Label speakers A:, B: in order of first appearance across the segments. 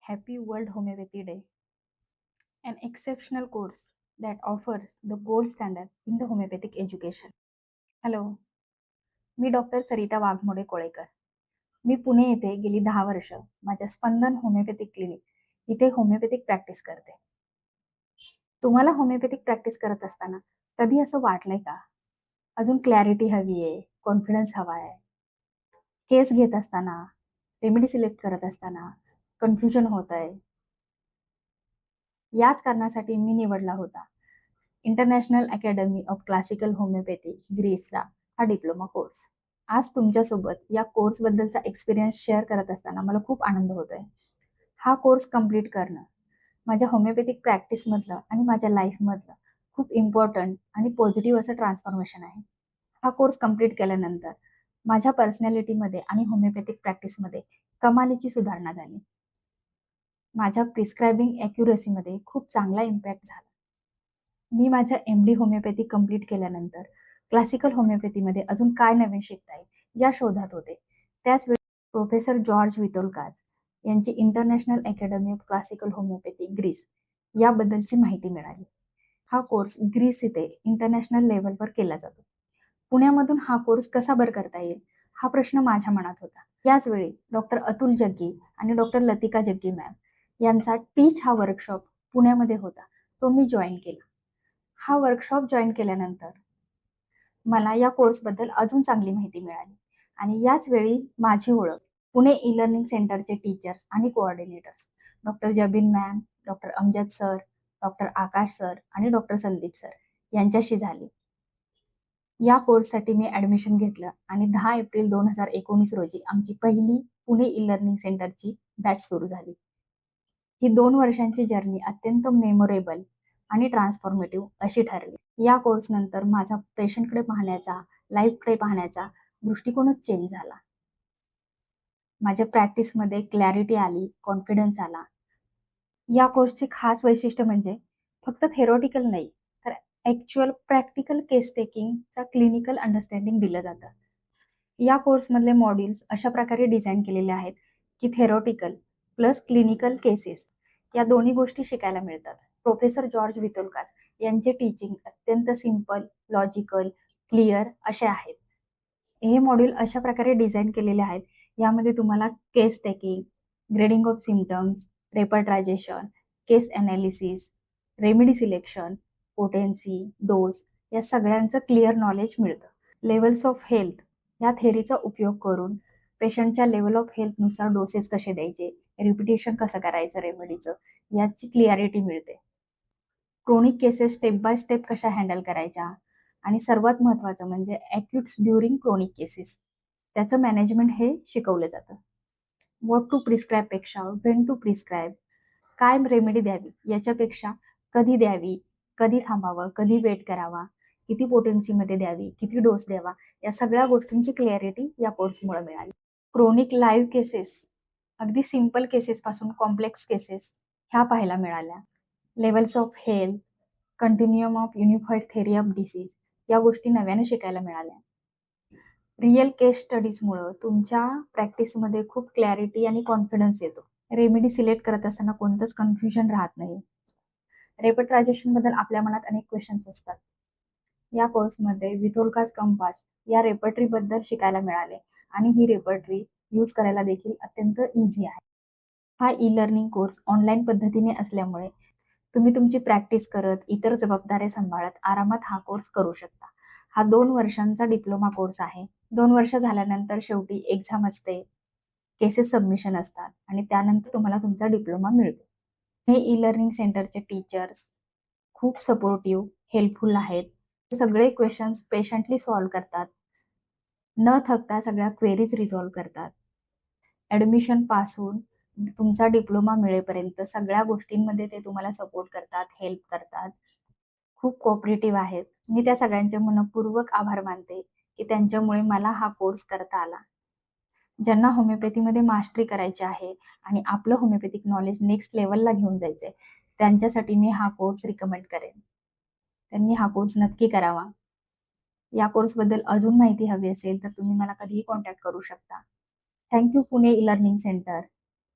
A: Happy World Homeopathy Day, an exceptional course that offers the gold standard in the homeopathic education. Hello, मी doctor Sarita Waghmode Kolekar. मी पुणे येथे गेली 10 वर्ष माझ्या स्पंदन होमिओपॅथिक क्लिनिक इथे होमिओपॅथिक प्रॅक्टिस करते. तुम्हाला होमिओपॅथिक प्रॅक्टिस करत असताना कधी असं वाटलंय का? अजून क्लॅरिटी हवी आहे, कॉन्फिडन्स हवा आहे. केस घेत असताना, रेमेडी सिलेक्ट करत असताना कन्फ्युजन होत आहे. याच कारणासाठी मी निवडला होता international academy of classical homeopathy ग्रीसचा हा डिप्लोमा कोर्स. आज तुमच्यासोबत या कोर्सबद्दलचा एक्सपिरियन्स शेअर करत असताना मला खूप आनंद होतोय. हा कोर्स कंप्लीट करणं माझ्या होमिओपॅथिक प्रॅक्टिसमधलं आणि माझ्या लाईफमधलं खूप इम्पॉर्टंट आणि पॉझिटिव्ह असं ट्रान्सफॉर्मेशन आहे. हा कोर्स कंप्लीट केल्यानंतर माझ्या पर्सनॅलिटीमध्ये आणि होमिओपॅथिक प्रॅक्टिसमध्ये कमालीची सुधारणा झाली. माझ्या प्रिस्क्रायबिंग ॲक्युरसीमध्ये खूप चांगला इम्पॅक्ट झाला. मी माझं MD होमिओपॅथी कंप्लीट केल्यानंतर क्लासिकल होमिओपॅथीमध्ये अजून काय नवीन शिकता येईल या शोधात होते. त्याचवेळी प्रोफेसर जॉर्ज वितोलकाज यांची international academy of classical homeopathy Greece याबद्दलची माहिती मिळाली. हा कोर्स ग्रीस इथे इंटरनॅशनल लेवलवर केला जातो. पुण्यामधून हा कोर्स कसा बरं करता येईल हा प्रश्न माझ्या मनात होता. याचवेळी डॉक्टर अतुल जग्गी आणि डॉक्टर लतिका जग्गी मॅम यांचा टीच हा वर्कशॉप पुण्यामध्ये होता, तो मी जॉईन केला. हा वर्कशॉप जॉईन केल्यानंतर मला या कोर्सबद्दल अजून चांगली माहिती मिळाली आणि याच वेळी माझी ओळख पुणे ई लर्निंग सेंटरचे टीचर्स आणि coordinators doctor Jabeen ma'am, doctor Amjad sir, doctor Akash sir आणि डॉक्टर संदीप सर यांच्याशी झाली. या कोर्ससाठी मी ॲडमिशन घेतलं आणि 10 एप्रिल 2019 रोजी आमची पहिली पुणे ई लर्निंग सेंटरची बॅच सुरू झाली. ही 2 वर्षांची जर्नी अत्यंत मेमोरेबल आणि ट्रान्सफॉर्मेटिव्ह अशी ठरली. या कोर्सनंतर माझा पेशंटकडे पाहण्याचा, लाईफकडे पाहण्याचा दृष्टिकोनच चेंज झाला. माझ्या प्रॅक्टिसमध्ये क्लॅरिटी आली, कॉन्फिडन्स आला. या कोर्सचे खास वैशिष्ट्य म्हणजे फक्त थेरॉटिकल नाही, तर ॲक्च्युअल प्रॅक्टिकल केस टेकिंगचा क्लिनिकल अंडरस्टँडिंग दिलं जातं. या कोर्समधले मॉड्यूल्स अशा प्रकारे डिझाईन केलेले आहेत की थेरॉटिकल प्लस क्लिनिकल केसेस या दोन्ही गोष्टी शिकायला मिळतात. प्रोफेसर जॉर्ज वितोलकाज यांचे टीचिंग अत्यंत सिंपल, लॉजिकल, क्लिअर असे आहेत. हे मॉड्यूल अशा प्रकारे डिझाईन केलेले आहेत, यामध्ये तुम्हाला case taking, grading of symptoms, repertorisation, case analysis, remedy selection, potency, dose या सगळ्यांचं क्लिअर नॉलेज मिळतं. लेवल्स ऑफ हेल्थ या थेअरीचा उपयोग करून पेशंटच्या लेवल ऑफ हेल्थनुसार डोसेस कसे द्यायचे, रिपिटेशन कसं करायचं रेमेडीचं याची क्लिअरिटी मिळते. Chronic cases step by step कशा हँडल करायच्या आणि सर्वात महत्त्वाचं म्हणजे ॲक्यूट्स ड्युरिंग क्रोनिक केसेस त्याचं मॅनेजमेंट हे शिकवलं जातं. व्हॉट टू प्रिस्क्राईबपेक्षा व्हेन टू प्रिस्क्राईब, काय रेमेडी द्यावी याच्यापेक्षा कधी द्यावी, कधी थांबावं, कधी वेट करावा, किती पोटेन्सीमध्ये द्यावी, किती डोस द्यावा या सगळ्या गोष्टींची क्लॅरिटी या कोर्समुळे मिळाली. क्रोनिक लाईव्ह केसेस अगदी सिंपल केसेसपासून कॉम्प्लेक्स केसेस ह्या पाहायला मिळाल्या. Levels of health, continuum of unified theory of disease या गोष्टी नव्याने शिकायला मिळाल्या. रिअल केस स्टडीजमुळं तुमच्या प्रॅक्टिसमध्ये खूप क्लॅरिटी आणि कॉन्फिडन्स येतो. रेमेडी सिलेक्ट करत असताना कोणतंच कन्फ्युजन राहत नाही. रेपर्टायझेशनबद्दल आपल्या मनात अनेक क्वेश्चन्स असतात. या कोर्समध्ये विथोलकाज कंपास या रेपर्टरीबद्दल शिकायला मिळाले आणि ही रेपर्टरी यूज करायला देखील अत्यंत इझी आहे. हा ई लर्निंग कोर्स ऑनलाईन पद्धतीने असल्यामुळे तुम्ही तुमची प्रॅक्टिस करत, इतर जबाबदाऱ्या सांभाळत आरामात हा कोर्स करू शकता. हा 2 वर्षांचा डिप्लोमा कोर्स आहे. 2 वर्ष झाल्यानंतर शेवटी एक्झाम असते, केसेस सबमिशन असतात आणि त्यानंतर तुम्हाला तुमचा डिप्लोमा मिळतो. हे ई लर्निंग सेंटरचे टीचर्स खूप सपोर्टिव्ह, हेल्पफुल आहेत. सगळे क्वेश्चन्स पेशंटली सॉल्व्ह करतात. न थकता सगळ्या क्वेरीज रिझॉल्व्ह करतात. ॲडमिशन पासून तुमचा डिप्लोमा मिळेपर्यंत सगळ्या गोष्टींमध्ये ते तुम्हाला सपोर्ट करतात, हेल्प करतात. खूप कोऑपरेटिव्ह आहेत. मी त्या सगळ्यांचे मनःपूर्वक आभार मानते की त्यांच्यामुळे मला हा कोर्स करता आला. ज्यांना होमिओपॅथीमध्ये मास्टरी करायची आहे आणि आपलं होमिओपॅथिक नॉलेज नेक्स्ट लेवलला घेऊन जायचंय त्यांच्यासाठी मी हा कोर्स रिकमेंड करेन. त्यांनी हा कोर्स नक्की करावा. या कोर्सबद्दल अजून माहिती हवी असेल तर तुम्ही मला कधीही कॉन्टॅक्ट करू शकता. Thank you Pune e learning centre.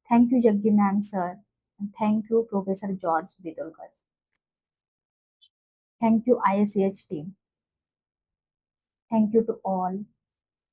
A: Thank you, Jaggi ma'am, sir. And thank you, Professor George Bidolkar. Thank you, ISCH team. Thank you to all.